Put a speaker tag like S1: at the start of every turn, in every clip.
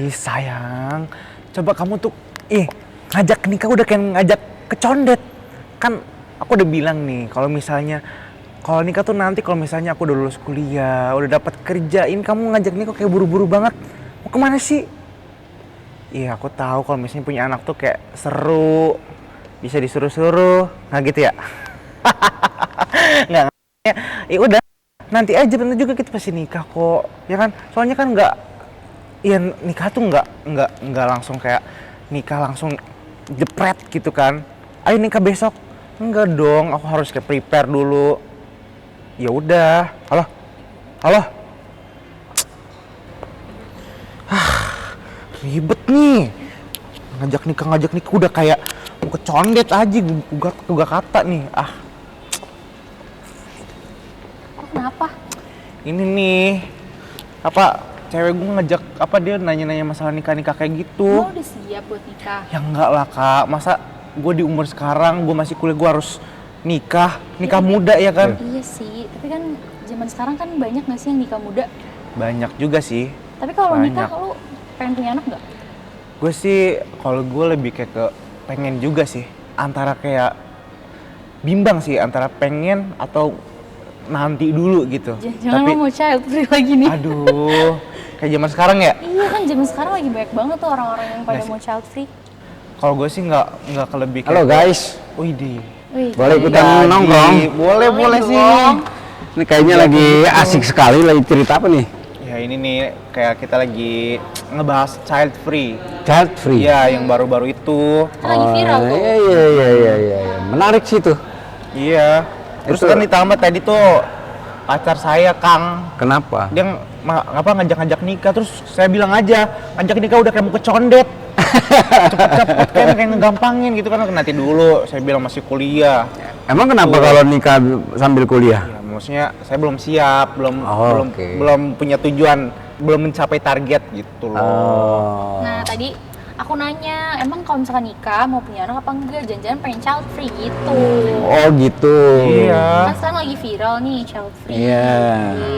S1: Ih sayang, coba kamu tuh ngajak nikah udah kayak ngajak ke condet. Kan aku udah bilang nih kalau nikah tuh nanti kalau misalnya aku udah lulus kuliah, udah dapat kerja, ini kamu ngajak nikah kayak buru-buru banget. Mau kemana sih? Iya aku tahu kalau misalnya punya anak tuh kayak seru, bisa disuruh-suruh, nggak gitu ya? Nggak, ya udah nanti aja bentar juga kita pasti nikah kok, ya kan? Soalnya kan ya nikah tuh nggak langsung kayak nikah langsung jepret gitu kan. Ayo nikah besok. Enggak dong, aku harus kayak prepare dulu. Ya udah. Halo. Halo. Ribet nih. Ngajak nikah udah kayak mau kecondet aja gua kata nih.
S2: Kenapa?
S1: Ini nih. Cewek gue ngajak dia nanya-nanya masalah nikah kayak gitu.
S2: Lo udah siap buat nikah?
S1: Ya enggak lah kak, masa gue di umur sekarang, gue masih kuliah, gue harus nikah muda ya kan?
S2: Iya sih, tapi kan zaman sekarang kan banyak gak sih yang nikah muda?
S1: Banyak juga sih.
S2: Tapi kalau nikah lo pengen punya anak gak?
S1: Gue sih, kalau gue lebih kayak ke pengen juga sih. Antara kayak bimbang sih, antara pengen atau nanti dulu gitu.
S2: Jangan lo mau child free lagi nih.
S1: Aduh, kayak zaman sekarang ya?
S2: Iya kan zaman sekarang lagi banyak banget tuh orang-orang yang pada mau child free.
S1: Kalau gue sih nggak kelebih kayak.
S3: Halo guys.
S1: Widih.
S3: Boleh ikutan nongkrong?
S1: Boleh sih.
S3: Ini kayaknya lagi asik sekali, lagi cerita apa nih?
S1: Ya ini nih kayak kita lagi ngebahas child free.
S3: Child free?
S1: Iya, yang baru-baru itu.
S2: Lagi viral tuh.
S3: Iya. Menarik sih tuh.
S1: Iya. Terus
S3: Itu.
S1: kan ditambah tadi tuh pacar saya Kang.
S3: Kenapa?
S1: Dia ngajak nikah, terus saya bilang aja ngajak nikah udah kayak mau kecondet. Cepet-cepet kayak ngegampangin gitu kan, nanti dulu saya bilang masih kuliah.
S3: Emang kenapa kalau nikah sambil kuliah?
S1: Ya, maksudnya saya belum siap,
S3: Oke.
S1: belum punya tujuan, belum mencapai target gitu loh.
S2: Nah tadi aku nanya, emang kalau misalkan nikah mau punya anak apa enggak? Jangan-jangan pengen child free gitu.
S3: Oh gitu.
S1: Iya.
S2: Kan sekarang lagi viral nih child free.
S3: Iya.
S2: Di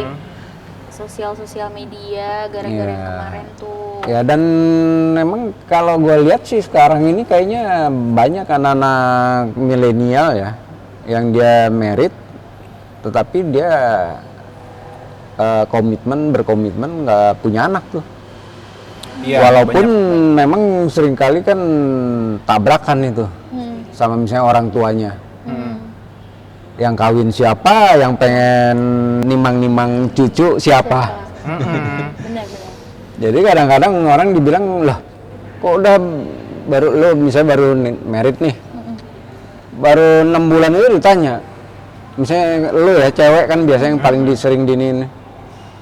S2: sosial media gara-gara yang kemarin tuh.
S3: Ya dan memang kalau gue lihat sih sekarang ini kayaknya banyak anak-anak milenial ya yang dia merit, tetapi dia berkomitmen nggak punya anak tuh.
S1: Iya,
S3: Walaupun memang seringkali kan tabrakan itu sama misalnya orang tuanya. Yang kawin siapa, yang pengen nimang-nimang cucu siapa.
S2: Benar.
S3: Jadi kadang-kadang orang dibilang, lah kok udah lo misalnya baru merit nih, baru 6 bulan itu ditanya, misalnya lo ya cewek kan biasanya yang paling sering diniin,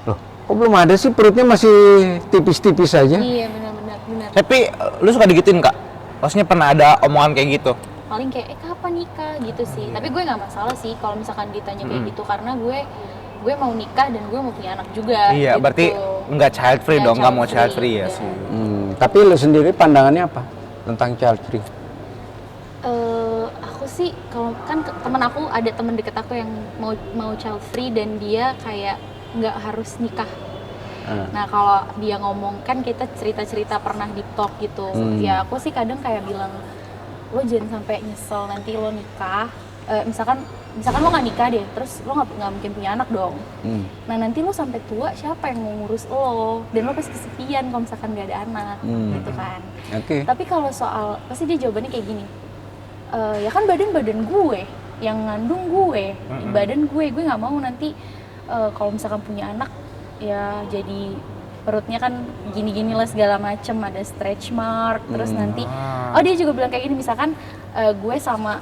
S3: loh kok belum ada sih, perutnya masih tipis-tipis aja.
S2: Iya benar.
S1: Tapi lu suka digituin Kak? Maksudnya pernah ada omongan kayak gitu?
S2: Paling kayak kapan nikah gitu sih. Tapi gue nggak masalah sih kalau misalkan ditanya kayak gitu, karena gue mau nikah dan gue mau punya anak juga.
S1: Iya,
S2: gitu.
S1: berarti nggak child free dong, nggak mau child free ya
S2: iya.
S1: sih.
S3: Tapi lo sendiri pandangannya apa tentang child free?
S2: Aku sih kalau kan temen aku ada temen deket aku yang mau child free dan dia kayak nggak harus nikah. Nah kalau dia ngomong kan kita cerita pernah di talk gitu. Ya aku sih kadang kayak bilang, lo jangan sampai nyesel nanti lo nikah. Misalkan lo nggak nikah deh, terus lo nggak mungkin punya anak dong. Nah nanti lo sampai tua siapa yang mau ngurus lo? Dan lo pasti kesepian kalau misalkan nggak ada anak, gitu kan.
S3: Oke.
S2: Tapi kalau soal, pasti dia jawabannya kayak gini. Ya kan badan gue, yang ngandung gue, badan gue nggak mau nanti kalau misalkan punya anak ya jadi perutnya kan gini-gini lah segala macem, ada stretch mark, terus nanti dia juga bilang kayak gini, misalkan gue sama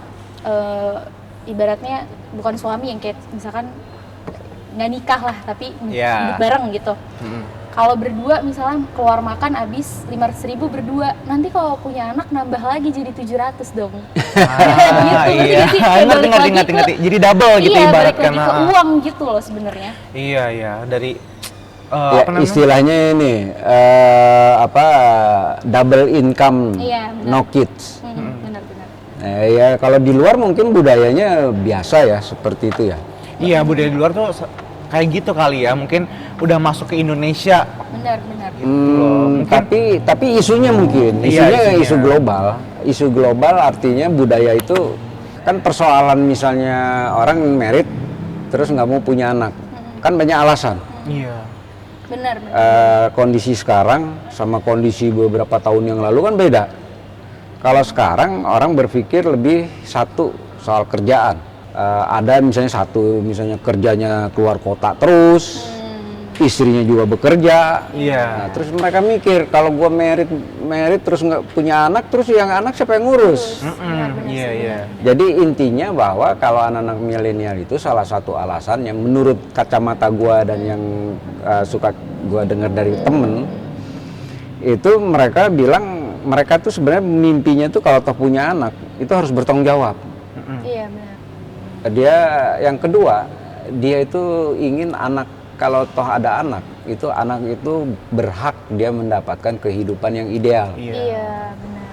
S2: ibaratnya bukan suami yang kayak misalkan nggak nikah lah tapi hidup bareng gitu. Kalau berdua misalnya keluar makan habis 500.000 berdua, nanti kalau punya anak nambah lagi jadi 700 dong.
S1: Iya. Ngerti. Jadi double gitu ibaratkan.
S2: Balik lagi ke uang gitu loh sebenarnya.
S1: Iya. Dari
S3: istilahnya ini double income, no kids.
S2: Benar.
S3: Ya kalau di luar mungkin budayanya biasa ya seperti itu ya.
S1: Iya, budaya di luar tuh kayak gitu kali ya, mungkin udah masuk ke Indonesia.
S2: Benar.
S3: Tapi isunya mungkin,
S1: Iya,
S3: isu global. Isu global artinya budaya itu kan persoalan, misalnya orang merit terus nggak mau punya anak, kan banyak alasan.
S1: Iya.
S2: Benar.
S3: Kondisi sekarang sama kondisi beberapa tahun yang lalu kan beda. Kalau sekarang orang berpikir lebih satu soal kerjaan. Ada misalnya kerjanya keluar kota terus, istrinya juga bekerja.
S1: Iya.
S3: Nah, terus mereka mikir kalau gua merit terus nggak punya anak, terus yang anak siapa yang ngurus?
S1: Iya.
S3: Jadi intinya bahwa kalau anak-anak milenial itu salah satu alasan yang menurut kacamata gua dan yang suka gua dengar dari temen itu, mereka bilang mereka tuh sebenarnya mimpinya tuh kalau toh punya anak itu harus bertanggung jawab.
S2: Iya benar.
S3: Dia yang kedua, dia itu ingin anak, kalau toh ada anak itu berhak dia mendapatkan kehidupan yang ideal.
S2: Iya benar.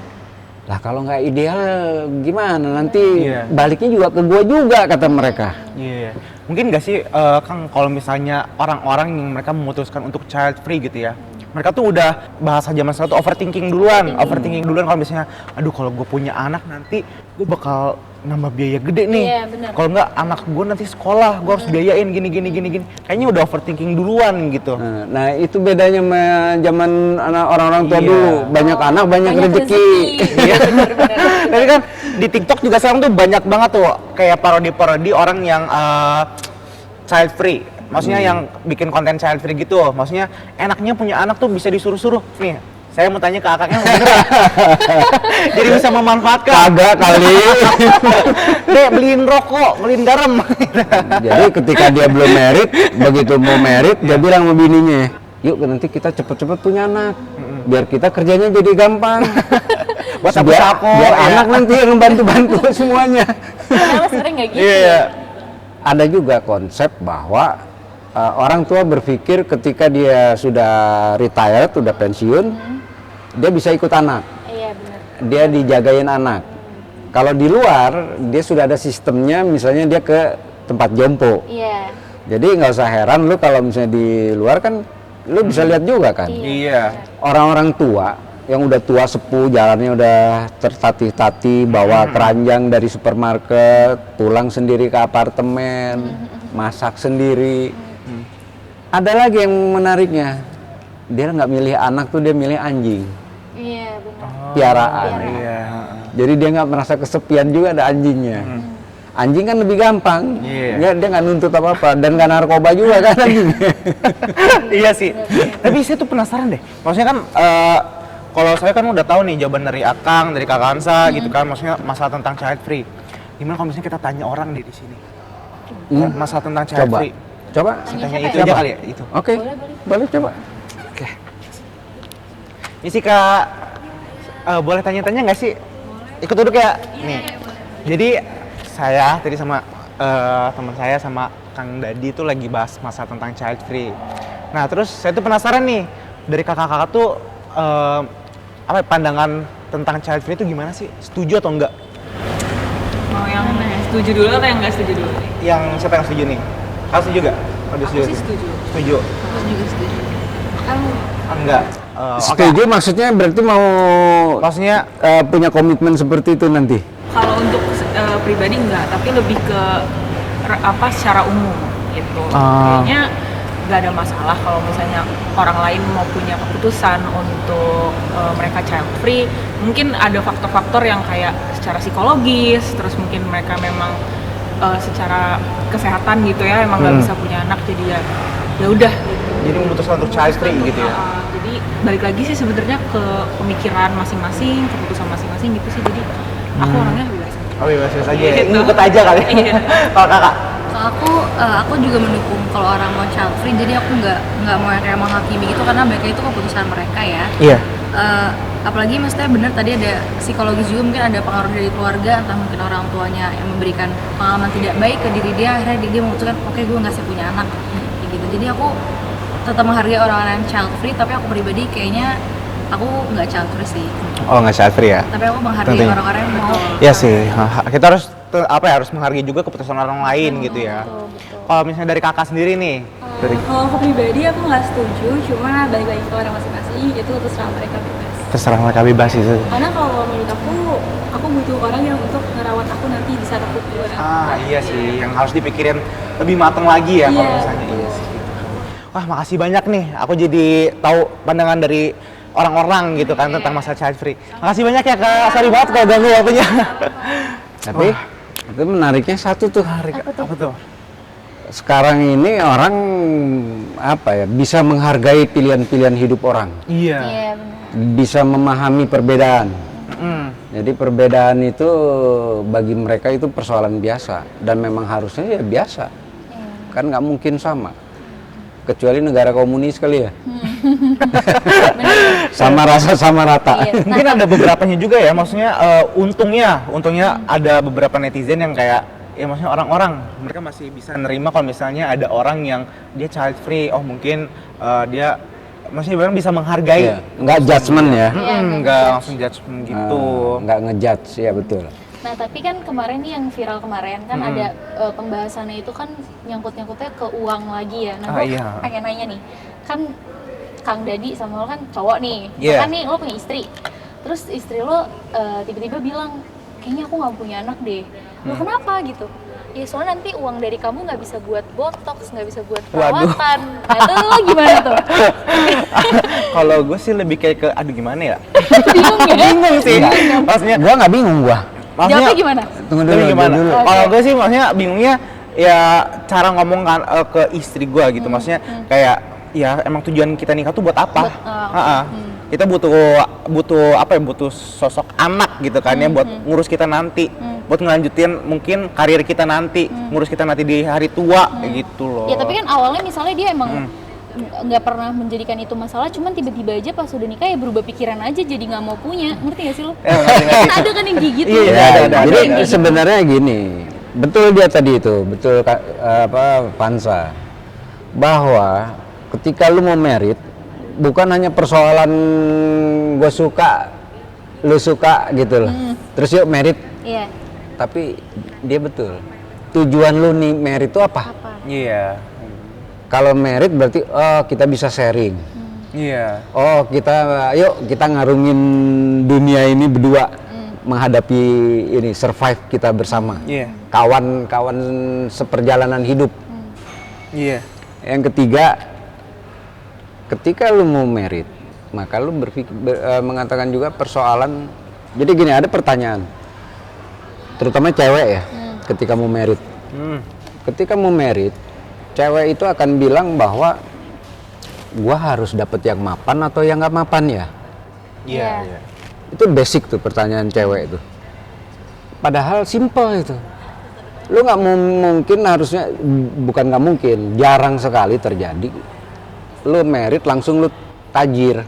S3: Lah kalau nggak ideal gimana nanti?
S1: Iya.
S3: Baliknya juga ke gua juga, kata mereka.
S1: Iya. Mungkin nggak sih Kang, kalau misalnya orang-orang yang mereka memutuskan untuk child free gitu ya, mereka tuh udah bahasa zaman sekarang tuh overthinking duluan kalau misalnya, aduh kalau gue punya anak nanti gue bakal nambah biaya gede nih.
S2: Iya, benar.
S1: Kalau nggak anak gue nanti sekolah gue harus biayain gini. Kayaknya udah overthinking duluan gitu.
S3: Nah itu bedanya sama zaman orang-orang tua
S1: Iya.
S3: dulu, banyak anak banyak rezeki.
S1: Iya. Tapi kan di TikTok juga sekarang tuh banyak banget tuh kayak parodi-parodi orang yang child free. Maksudnya yang bikin konten child free gitu. Maksudnya enaknya punya anak tuh bisa disuruh-suruh. Nih, saya mau tanya ke akaknya bener nggak? Jadi bisa memanfaatkan.
S3: Kagak kali.
S1: Dek, beliin rokok, beliin garam.
S3: Jadi ketika dia belum merit, begitu mau merit dia bilang sama bininya, yuk nanti kita cepet-cepet punya anak, biar kita kerjanya jadi gampang.
S1: Buat
S3: biar
S1: sapu-sapu, ya.
S3: anak nanti yang bantu-bantu semuanya.
S2: Padahal sering nggak gitu.
S1: Iya.
S3: Ada juga konsep bahwa orang tua berpikir ketika dia sudah retired, sudah pensiun, dia bisa ikut anak,
S2: Iya benar.
S3: dia dijagain anak. Kalau di luar, dia sudah ada sistemnya, misalnya dia ke tempat jompo.
S2: Iya.
S3: Jadi nggak usah heran lu kalau misalnya di luar kan, lu bisa lihat juga kan.
S1: Iya.
S3: Orang-orang tua yang udah tua sepuh, jalannya udah tertatih-tatih, bawa keranjang dari supermarket, pulang sendiri ke apartemen, masak sendiri. Ada lagi yang menariknya, dia nggak milih anak tuh, dia milih anjing,
S2: Iya benar.
S3: piaraan.
S1: Iya.
S3: Jadi dia nggak merasa kesepian juga, ada anjingnya. Anjing kan lebih gampang,
S1: Iya.
S3: dia nggak nuntut apa-apa dan nggak narkoba juga kan anjingnya.
S1: Iya sih. Tapi saya tuh penasaran deh. Maksudnya kan kalau saya kan udah tahu nih jawaban dari Akang, dari Kak Kansa gitu kan. Maksudnya masalah tentang child free. Gimana kalau misalnya kita tanya orang deh di sini? Masalah tentang child free.
S3: Coba.
S1: Tanya
S2: siapa
S1: itu
S2: ya?
S1: aja kali ya, itu.
S3: Oke, boleh coba.
S1: Oke. Ini sih Kak, boleh tanya-tanya nggak sih? Ikut duduk ya. Nih. Jadi saya tadi sama teman saya sama Kang Dadi tuh lagi bahas masalah tentang child free. Nah terus saya tuh penasaran nih, dari kakak-kakak tuh apa ya, pandangan tentang child free itu gimana sih? Setuju atau enggak?
S4: Mau yang setuju dulu atau yang nggak setuju dulu nih?
S1: Yang siapa yang setuju nih? Kalian setuju nggak? Lebih
S4: Aku sih setuju.
S1: Setuju.
S4: Aku juga setuju. Kan
S1: Enggak.
S3: Setuju maksudnya berarti mau
S1: Maksudnya
S3: punya komitmen seperti itu nanti?
S4: kalau untuk pribadi enggak, tapi lebih ke secara umum gitu. Kayaknya nggak ada masalah kalau misalnya orang lain mau punya keputusan untuk mereka child free. Mungkin ada faktor-faktor yang kayak secara psikologis, terus mungkin mereka memang secara kesehatan gitu ya, emang nggak bisa punya anak, jadi ya udah.
S1: jadi memutuskan untuk child free gitu ya?
S4: Jadi balik lagi sih sebenarnya ke pemikiran masing-masing, keputusan masing-masing gitu sih. Jadi aku orangnya bebas.
S1: Oh bebas aja ya?
S4: Gitu.
S1: Ngikut aja kali.
S4: Iya.
S1: Kalau kakak?
S5: Kalau aku juga mendukung kalau orang mau child free, jadi aku nggak mau yang kayak menghakimi gitu, karena mereka itu keputusan mereka ya.
S1: Iya.
S5: Apalagi maksudnya benar tadi ada psikologis juga, mungkin ada pengaruh dari keluarga, entah mungkin orang tuanya yang memberikan pengalaman tidak baik ke diri dia, akhirnya dia memutuskan oke, gue nggak sih punya anak kayak gitu. Jadi aku tetap menghargai orang-orang yang child free, tapi aku pribadi kayaknya aku nggak child free sih.
S1: Oh nggak child free ya?
S5: Tapi aku menghargai
S1: Tentunya.
S5: orang-orang yang mau.
S1: Iya sih, kita harus apa ya, harus menghargai juga keputusan orang lain gitu ya. Kalau misalnya dari kakak sendiri nih,
S6: Kalau aku pribadi aku nggak setuju, cuma balik lagi ke orang masing-masing, itu terserah mereka bebas.
S1: terserah mereka bebas itu.
S6: Karena kalau menurut aku butuh orang yang untuk ngerawat aku nanti di saat aku tua.
S1: Iya sih, yang harus dipikirin lebih matang lagi ya kalau
S6: Iya,
S1: misalnya.
S6: betul.
S1: Iya sih. Wah, makasih banyak nih. Aku jadi tahu pandangan dari orang-orang gitu kan tentang masalah child free. Makasih banyak ya Kak. Sorry banget kalau ganggu waktunya.
S3: Tapi itu menariknya satu tuh.
S1: Apa tuh?
S3: Sekarang ini orang apa ya, bisa menghargai pilihan-pilihan hidup orang,
S1: Iya.
S2: Iya benar.
S3: bisa memahami perbedaan.
S1: Mm.
S3: Jadi perbedaan itu bagi mereka itu persoalan biasa dan memang harusnya ya biasa. Kan nggak mungkin sama. Kecuali negara komunis kali ya. Sama rasa sama rata.
S2: Iya.
S1: Mungkin ada beberapanya juga ya, maksudnya untungnya ada beberapa netizen yang kayak ya maksudnya orang-orang mereka masih bisa nerima kalau misalnya ada orang yang dia child free, oh mungkin dia maksudnya memang bisa menghargai.
S3: Iya, nggak judgement ya.
S1: Nggak langsung judgement gitu.
S3: Nggak ngejudge, ya betul.
S2: Nah tapi kan kemarin nih yang viral kemarin kan ada pembahasannya itu kan nyangkut-nyangkutnya ke uang lagi ya. Nah gue
S1: Iya.
S2: pengen nanya nih, kan Kang Dadi sama lo kan cowok nih,
S1: Iya.
S2: kan nih lo punya istri, terus istri lo tiba-tiba bilang kayaknya aku nggak punya anak deh. Lo kenapa gitu? Ya soalnya nanti uang dari kamu nggak bisa buat botox, nggak bisa buat perawatan. Nah itu lo gimana tuh?
S1: Kalau gue sih lebih kayak ke aduh gimana ya?
S2: Bingung ya?
S1: Bingung sih. Maksudnya
S3: Gua nggak bingung gua.
S2: Jawabnya gimana?
S3: Tunggu
S1: Tapi
S3: dulu.
S1: gimana?
S3: dulu.
S1: Kalau gue sih maksudnya bingungnya ya cara ngomong kan ke istri gue gitu. Maksudnya kayak ya emang tujuan kita nikah tuh buat apa? Kita butuh apa ya? Butuh sosok anak gitu kan ya buat ngurus kita nanti. Buat ngelanjutin mungkin karir kita nanti, ngurus kita nanti di hari tua kayak gitu loh.
S2: Ya tapi kan awalnya misalnya dia emang nggak pernah menjadikan itu masalah, cuman tiba-tiba aja pas udah nikah ya berubah pikiran aja jadi nggak mau punya, ngerti gak sih lo?
S1: ngerti.
S2: Ada kan yang kayak gitu.
S1: Iya,
S3: Ya,
S1: ada.
S3: jadi
S2: yang kayak gitu.
S3: sebenarnya gini, betul dia tadi itu, betul Pansa, bahwa ketika lu mau merit, bukan hanya persoalan gue suka, lu suka gitu loh, terus yuk merit,
S2: Iya.
S3: tapi dia betul, tujuan lu nih merit itu apa?
S1: Iya.
S3: Kalau merit berarti oh kita bisa sharing,
S1: Iya.
S3: oh yuk kita ngarungin dunia ini berdua, menghadapi ini, survive kita bersama.
S1: Iya.
S3: Kawan-kawan seperjalanan hidup.
S1: Iya.
S3: Yang ketiga, ketika lu mau merit, maka lu mengatakan juga persoalan. Jadi gini, ada pertanyaan, terutama cewek ya, ketika mau merit. Ketika mau merit, cewek itu akan bilang bahwa gua harus dapet yang mapan atau yang nggak mapan ya.
S1: Iya. Iya.
S3: Itu basic tuh pertanyaan cewek itu. Padahal simple itu. Lu nggak mungkin, harusnya bukan nggak mungkin, jarang sekali terjadi. Lu merit langsung lu tajir.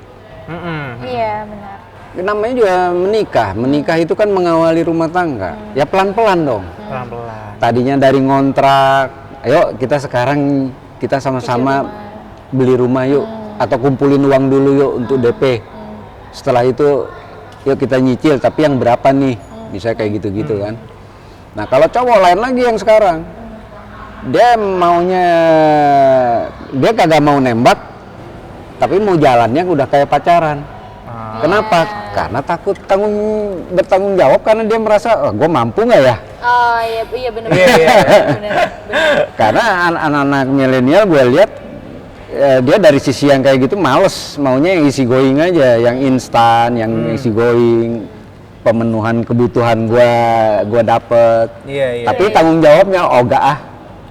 S2: Iya benar.
S3: Namanya juga menikah. Menikah itu kan mengawali rumah tangga. Ya pelan-pelan dong.
S1: Pelan-pelan.
S3: Tadinya dari ngontrak, ayo kita sekarang kita sama-sama beli rumah yuk, atau kumpulin uang dulu yuk untuk DP. Setelah itu yuk kita nyicil, tapi yang berapa nih, bisa kayak gitu-gitu kan. Nah kalau cowok lain lagi yang sekarang, dia kagak mau nembak, tapi mau jalannya udah kayak pacaran. Kenapa? Karena takut bertanggung jawab, karena dia merasa, gue mampu nggak ya?
S2: Oh iya benar. Benar.
S3: Karena anak-anak milenial gue lihat dia dari sisi yang kayak gitu males, maunya yang easy going aja, yang instan, yang easy going, pemenuhan kebutuhan gua dapet.
S1: Iya.
S3: Tapi tanggung jawabnya ogah ah.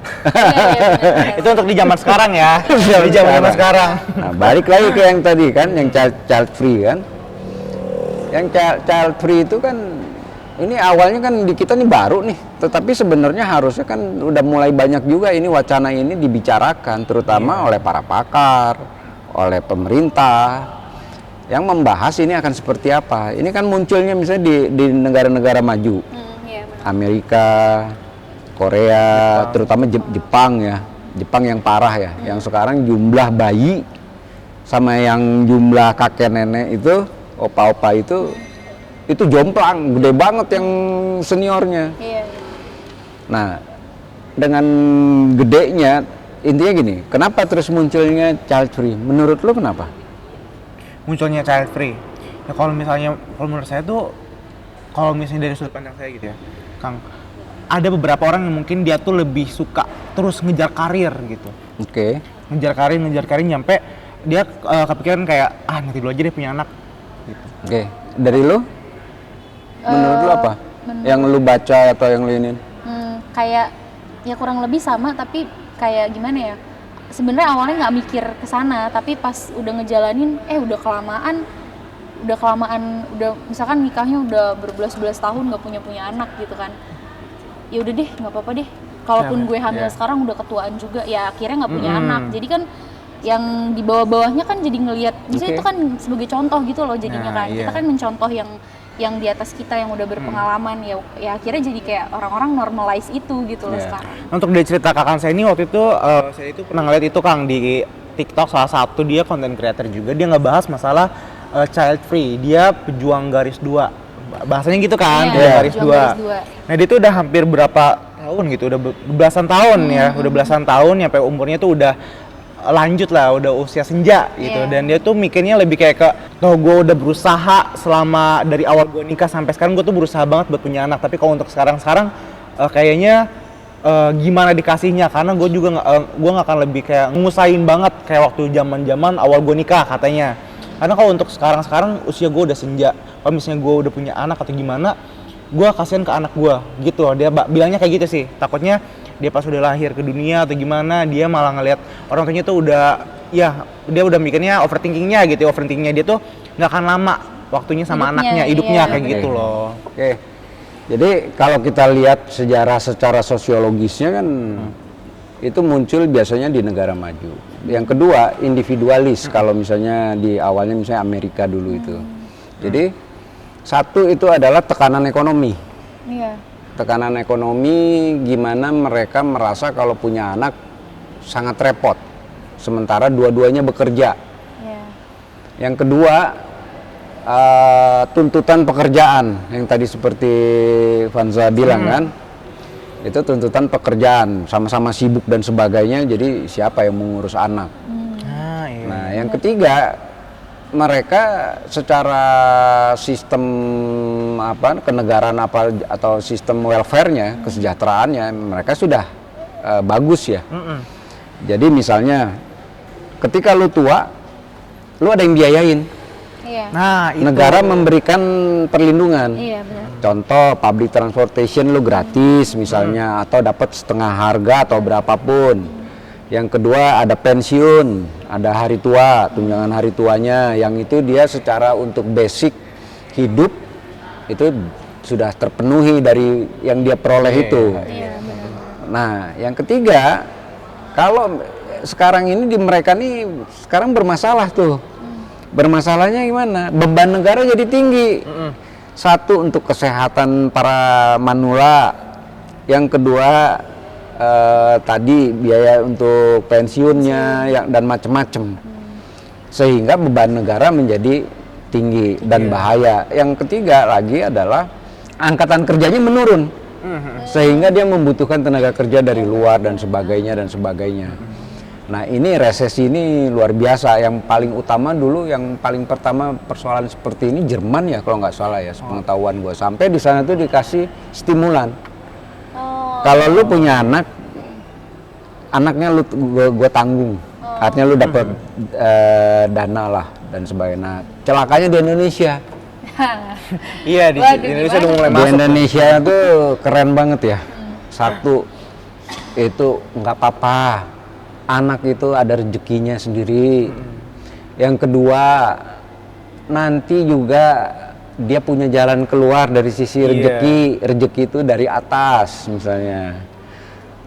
S2: Benar.
S1: Itu untuk di zaman sekarang ya. Di zaman sekarang.
S3: Nah, balik lagi ke yang tadi kan, yang child free kan. Yang child free itu kan, ini awalnya kan di kita nih baru nih, tetapi sebenarnya harusnya kan udah mulai banyak juga ini wacana ini dibicarakan, terutama oleh para pakar, oleh pemerintah, yang membahas ini akan seperti apa. Ini kan munculnya misalnya di negara-negara maju,
S2: Iya benar.
S3: Amerika, Korea, terutama Jepang ya, Jepang yang parah ya, yang sekarang jumlah bayi sama yang jumlah kakek nenek itu, opa-opa itu jomplang, gede banget yang seniornya.
S2: Iya.
S3: Nah, dengan gedenya, intinya gini, kenapa terus munculnya child free? Menurut lo kenapa?
S1: Munculnya child free. Ya kalau menurut saya tuh, kalau misalnya dari sudut pandang saya gitu ya, Kang, ada beberapa orang yang mungkin dia tuh lebih suka terus ngejar karir gitu.
S3: Oke.
S1: Ngejar karir nyampe dia kepikiran kayak nanti dulu aja deh punya anak gitu.
S3: Oke. Dari lo? Menurut lo apa? Yang lo baca atau yang lo ini?
S2: Kayak ya kurang lebih sama, tapi kayak gimana ya, sebenarnya awalnya nggak mikir ke sana, tapi pas udah ngejalanin udah kelamaan, udah misalkan nikahnya udah berbelas-belas tahun nggak punya anak gitu kan, ya udah deh nggak apa-apa deh, kalaupun gue hamil sekarang udah ketuaan juga, ya akhirnya nggak punya anak. Jadi kan yang di bawah-bawahnya kan jadi ngelihat, misalnya itu kan sebagai contoh gitu loh jadinya kan, kita kan mencontoh yang di atas kita yang udah berpengalaman, ya akhirnya jadi kayak orang-orang normalize itu gitu loh sekarang.
S1: Untuk dari cerita kakak saya ini, waktu itu saya itu pernah ngeliat itu Kang di TikTok, salah satu dia content creator juga, dia ngebahas masalah child free, dia pejuang garis 2, bahasanya gitu kan, garis 2. Nah dia tuh udah hampir berapa tahun gitu, udah belasan tahun udah belasan tahun, sampai umurnya tuh udah lanjut lah, udah usia senja gitu. Dan dia tuh mikirnya lebih kayak ke, gue udah berusaha selama dari awal gue nikah sampai sekarang, gue tuh berusaha banget buat punya anak, tapi kalau untuk sekarang kayaknya gimana dikasihnya, karena gue juga gue nggak akan lebih kayak ngusahin banget kayak waktu zaman awal gue nikah katanya. Karena kalau untuk sekarang usia gue udah senja, kalau misalnya gue udah punya anak atau gimana, gue kasihan ke anak gue gitu. Dia bilangnya kayak gitu sih, takutnya dia pas udah lahir ke dunia atau gimana, dia malah ngelihat orang tuanya tuh udah, ya dia udah mikirnya overthinkingnya dia tuh nggak akan lama waktunya sama hidupnya kayak gitu loh.
S3: Oke. Jadi kalau kita lihat sejarah secara sosiologisnya kan itu muncul biasanya di negara maju. Yang kedua, individualis, kalau misalnya di awalnya misalnya Amerika dulu itu. Jadi satu itu adalah tekanan ekonomi. Tekanan ekonomi, gimana mereka merasa kalau punya anak sangat repot, sementara dua-duanya bekerja. Yang kedua, tuntutan pekerjaan, yang tadi seperti Vanza bilang kan, itu tuntutan pekerjaan, sama-sama sibuk dan sebagainya, jadi siapa yang mengurus anak. Nah yang ketiga, mereka secara sistem kenegaraan atau sistem welfare-nya, kesejahteraannya mereka sudah bagus ya. Jadi misalnya ketika lu tua, lu ada yang biayain. Nah, negara memberikan perlindungan. Contoh public transportation lu gratis misalnya, atau dapat setengah harga atau berapapun. Yang kedua ada pensiun, ada hari tua, tunjangan hari tuanya, yang itu dia secara untuk basic hidup itu sudah terpenuhi dari yang dia peroleh itu. Nah, yang ketiga, kalau sekarang ini di mereka nih sekarang bermasalah tuh. Bermasalahnya gimana? Beban negara jadi tinggi. Satu untuk kesehatan para manula, yang kedua tadi biaya untuk pensiunnya dan macam-macam, sehingga beban negara menjadi tinggi dan bahaya. Yang ketiga lagi adalah angkatan kerjanya menurun, sehingga dia membutuhkan tenaga kerja dari luar dan sebagainya. Nah ini resesi ini luar biasa. Yang paling utama dulu, yang paling pertama persoalan seperti ini Jerman ya kalau nggak salah ya, sepengetahuan gue, sampai di sana tuh dikasih stimulan. Kalau lu punya anak, anaknya gue tanggung, artinya lu dapat dana lah dan sebagainya. Nah, celakanya di Indonesia.
S1: Iya di Indonesia udah mulai masuk.
S3: Di Indonesia tuh keren banget ya. Satu, itu nggak apa-apa, anak itu ada rezekinya sendiri. Yang kedua, nanti juga dia punya jalan keluar dari sisi rezeki itu dari atas misalnya.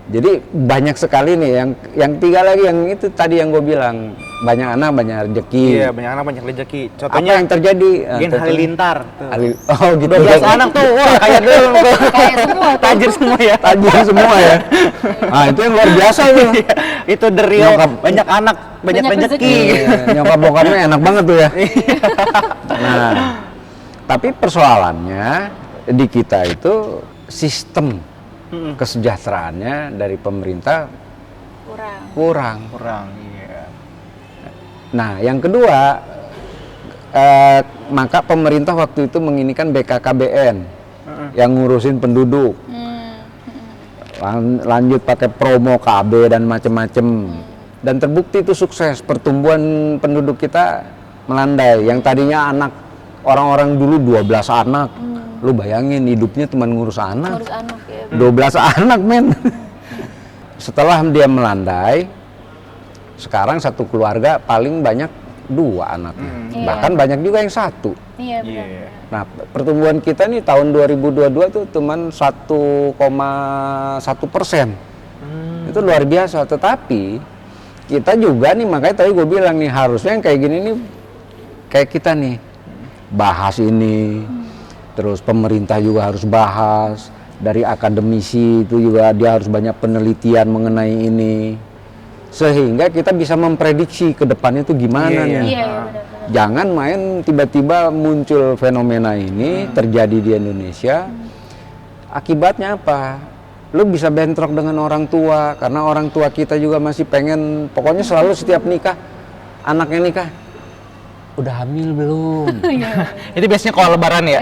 S3: Jadi banyak sekali nih. Yang tiga lagi, yang itu tadi yang gue bilang, banyak anak banyak rezeki.
S1: Iya, banyak anak banyak rezeki. Contohnya
S3: apa yang terjadi?
S1: Gen Halilintar.
S3: Oh gitu.
S1: 12 anak tuh, wah kayak dulu.
S2: Kayak semua
S1: Tajir semua ya.
S3: Tajir semua ya. Nah itu yang luar biasa tuh.
S1: Itu the real, banyak anak banyak rezeki.
S3: Nyokap bokapnya enak banget tuh ya. Nah, tapi persoalannya di kita itu sistem kesejahteraannya dari pemerintah
S2: kurang.
S3: kurang.
S1: Iya.
S3: Nah, yang kedua, maka pemerintah waktu itu menginikan BKKBN yang ngurusin penduduk. Lanjut pakai promo KB dan macem-macem. Dan terbukti itu sukses, pertumbuhan penduduk kita melandai. Yang tadinya anak orang-orang dulu 12 anak. Lu bayangin hidupnya cuma ngurus anak.
S2: Ngurus anak ya.
S3: 12 anak, men. Setelah dia melandai, sekarang satu keluarga paling banyak 2 anaknya.
S2: Iya.
S3: Bahkan banyak juga yang 1.
S2: Iya benar.
S1: Iya.
S3: Nah, pertumbuhan kita nih tahun 2022 tuh cuman 1,1%. Itu luar biasa. Tetapi kita juga nih, makanya tadi gue bilang nih, harusnya yang kayak gini nih, kayak kita nih, bahas ini. Terus pemerintah juga harus bahas. Dari akademisi itu juga dia harus banyak penelitian mengenai ini. Sehingga kita bisa memprediksi ke depannya itu gimana nih.
S2: Iya benar.
S3: Jangan main tiba-tiba muncul fenomena ini terjadi di Indonesia. Akibatnya apa? Lu bisa bentrok dengan orang tua karena orang tua kita juga masih pengen, pokoknya selalu setiap nikah anaknya nikah. Udah hamil belum?
S1: Itu biasanya kalau lebaran ya.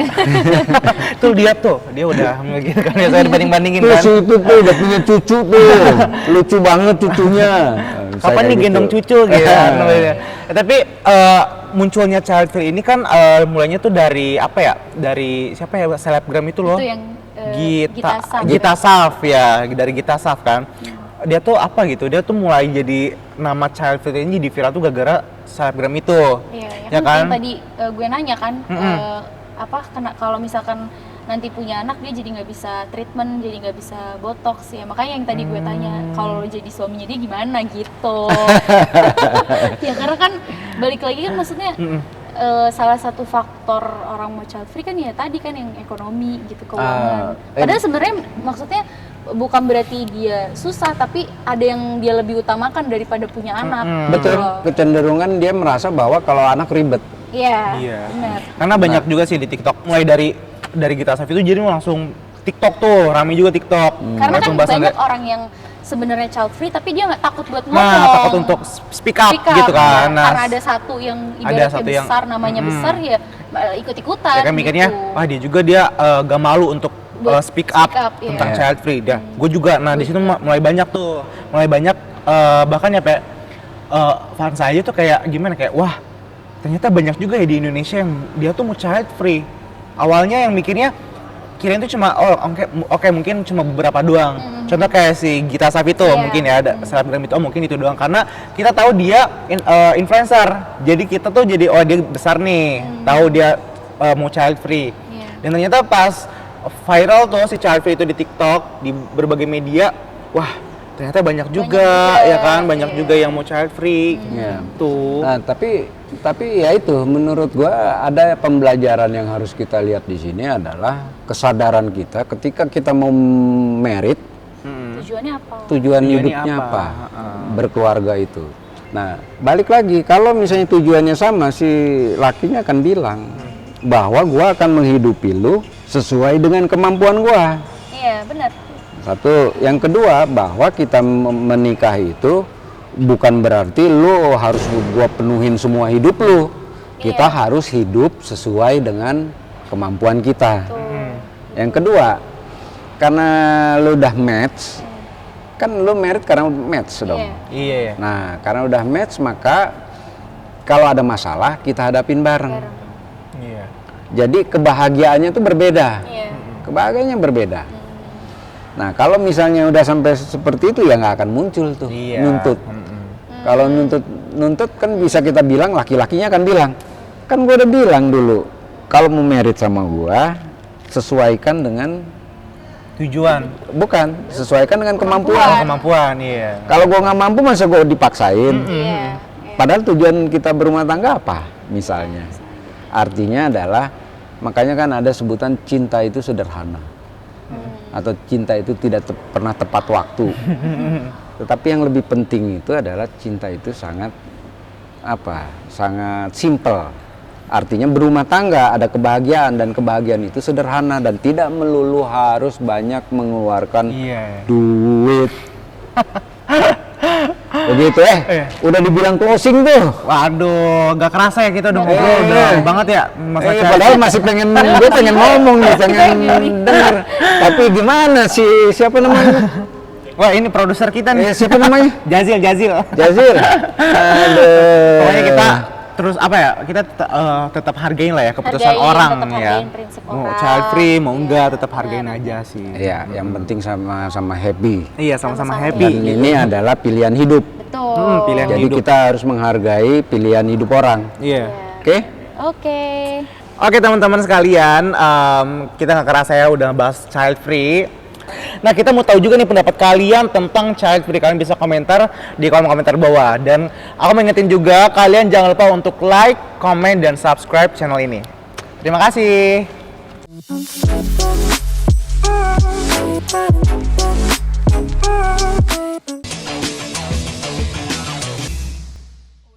S1: Tuh lihat tuh, dia udah hamil gitu kan. Biasanya dibanding-bandingin
S3: Tuh
S1: kan.
S3: si itu tuh udah punya cucu tuh. Lucu banget cucunya.
S1: Kapan nih gendong cucu gitu. Tapi munculnya child free ini kan mulainya tuh dari apa ya? Dari siapa ya, selebgram itu loh.
S2: Itu yang Gita
S1: Gita Saf ya, dari Gita Saf kan. Dia tuh apa gitu? Dia tuh mulai jadi nama child free ini jadi viral tuh gara-gara selebgram itu.
S2: Iya,
S1: ya kan?
S2: Yang tadi gue nanya kan kalau misalkan nanti punya anak dia jadi nggak bisa treatment, jadi nggak bisa botox ya, makanya yang tadi gue tanya kalau jadi suaminya dia gimana gitu. Ya karena kan balik lagi kan maksudnya salah satu faktor orang mau child free kan ya tadi kan yang ekonomi gitu, keuangan. Padahal sebenarnya maksudnya bukan berarti dia susah, tapi ada yang dia lebih utamakan daripada punya anak.
S3: Betul. Kecenderungan dia merasa bahwa kalau anak ribet.
S2: Iya,
S1: Iya.
S2: benar.
S1: Karena banyak juga sih di TikTok, mulai dari Gita Saf itu jadi langsung TikTok tuh, rame juga TikTok.
S2: Karena kan
S1: Pembahasan
S2: banyak orang yang sebenarnya child free tapi dia nggak takut buat ngomong.
S1: Nah, takut untuk speak up gitu kan.
S2: Ya,
S1: Nah,
S2: karena ada satu yang
S1: ada
S2: ibaratnya
S1: satu yang-
S2: besar, namanya besar ya ikut-ikutan.
S1: ya kan mikirnya,
S2: gitu.
S1: wah dia juga gak malu untuk
S2: Buat
S1: speak up,
S2: speak up,
S1: tentang
S3: iya.
S1: child free. Gue juga. Nah di situ mulai banyak bahkan ya kayak fans saya tuh kayak gimana, kayak wah ternyata banyak juga ya di Indonesia yang dia tuh mau child free. Awalnya yang mikirnya kirain itu cuma oke, mungkin cuma beberapa doang. Contoh kayak si Gita Saf itu mungkin ya ada selebgram itu, mungkin itu doang karena kita tahu dia influencer. Jadi kita tuh jadi dia besar nih, tahu dia mau child free. Dan ternyata pas viral tuh si child free itu di TikTok, di berbagai media, wah ternyata banyak juga ya kan, banyak juga yang mau child free.
S3: Iya.
S1: Tuh.
S3: Nah, tapi ya itu menurut gua ada pembelajaran yang harus kita lihat di sini adalah kesadaran kita ketika kita mau merit,
S2: Tujuannya apa?
S3: tujuan
S1: Tujuannya
S3: hidupnya
S1: apa?
S3: apa? Berkeluarga itu. Nah, balik lagi kalau misalnya tujuannya sama, si lakinya akan bilang bahwa gua akan menghidupi lu sesuai dengan kemampuan gua.
S2: Iya, benar.
S3: Satu, yang kedua bahwa kita menikah itu bukan berarti lu harus gua penuhin semua hidup lu. Kita harus hidup sesuai dengan kemampuan kita. Yang kedua, karena lu udah match, kan lu merit karena match dong.
S1: Iya.
S3: Nah, karena udah match maka kalau ada masalah kita hadapin bareng.
S1: Iya.
S3: Jadi kebahagiaannya itu berbeda.
S2: Iya.
S3: Kebahagiaannya berbeda. Nah, kalau misalnya udah sampai seperti itu ya nggak akan muncul tuh
S1: Iya.
S3: nuntut. Kalau nuntut kan bisa kita bilang, laki-lakinya akan bilang, kan gue udah bilang dulu, kalau mau merit sama gua sesuaikan dengan
S1: Tujuan,
S3: bukan sesuaikan dengan kemampuan.
S1: kemampuan, iya.
S3: Kalau gua nggak mampu masa gua dipaksain.
S2: Iya.
S3: Padahal tujuan kita berumah tangga apa misalnya? Artinya adalah, makanya kan ada sebutan cinta itu sederhana. Atau cinta itu tidak pernah tepat waktu. Tetapi yang lebih penting itu adalah cinta itu sangat sangat simple. artinya berumah tangga, ada kebahagiaan, dan kebahagiaan itu sederhana dan tidak melulu harus banyak mengeluarkan
S1: Iya.
S3: duit. Begitu udah dibilang closing tuh.
S1: Waduh, gak kerasa ya kita udah ngobrol udah lama banget ya Mas Aceh.
S3: Padahal masih gue pengen ngomong nih, pengen denger. Tapi gimana siapa namanya?
S1: Wah, ini produser kita nih.
S3: Siapa namanya?
S1: Jazil.
S3: Jazir.
S1: Pokoknya kita terus apa ya? Kita tetap hargain lah ya keputusan
S2: Hargain,
S1: orang
S2: tetap
S1: ya.
S2: hargain prinsip
S1: Mau
S2: orang.
S1: child free, mau enggak tetap hargain aja sih.
S3: Iya, yang penting sama happy.
S1: Iya, sama-sama
S2: Sama-sama
S1: happy.
S3: Dan ini adalah pilihan hidup.
S2: Betul.
S1: Pilihan
S3: Jadi
S1: hidup.
S3: kita harus menghargai pilihan hidup orang.
S1: Iya.
S3: Oke?
S2: Oke.
S1: Oke teman-teman sekalian, kita nggak kerasa ya udah bahas child free. Nah, kita mau tahu juga nih pendapat kalian tentang child free. Kalian bisa komentar di kolom komentar bawah. Dan aku mengingetin juga kalian jangan lupa untuk like, komen, dan subscribe channel ini. Terima kasih.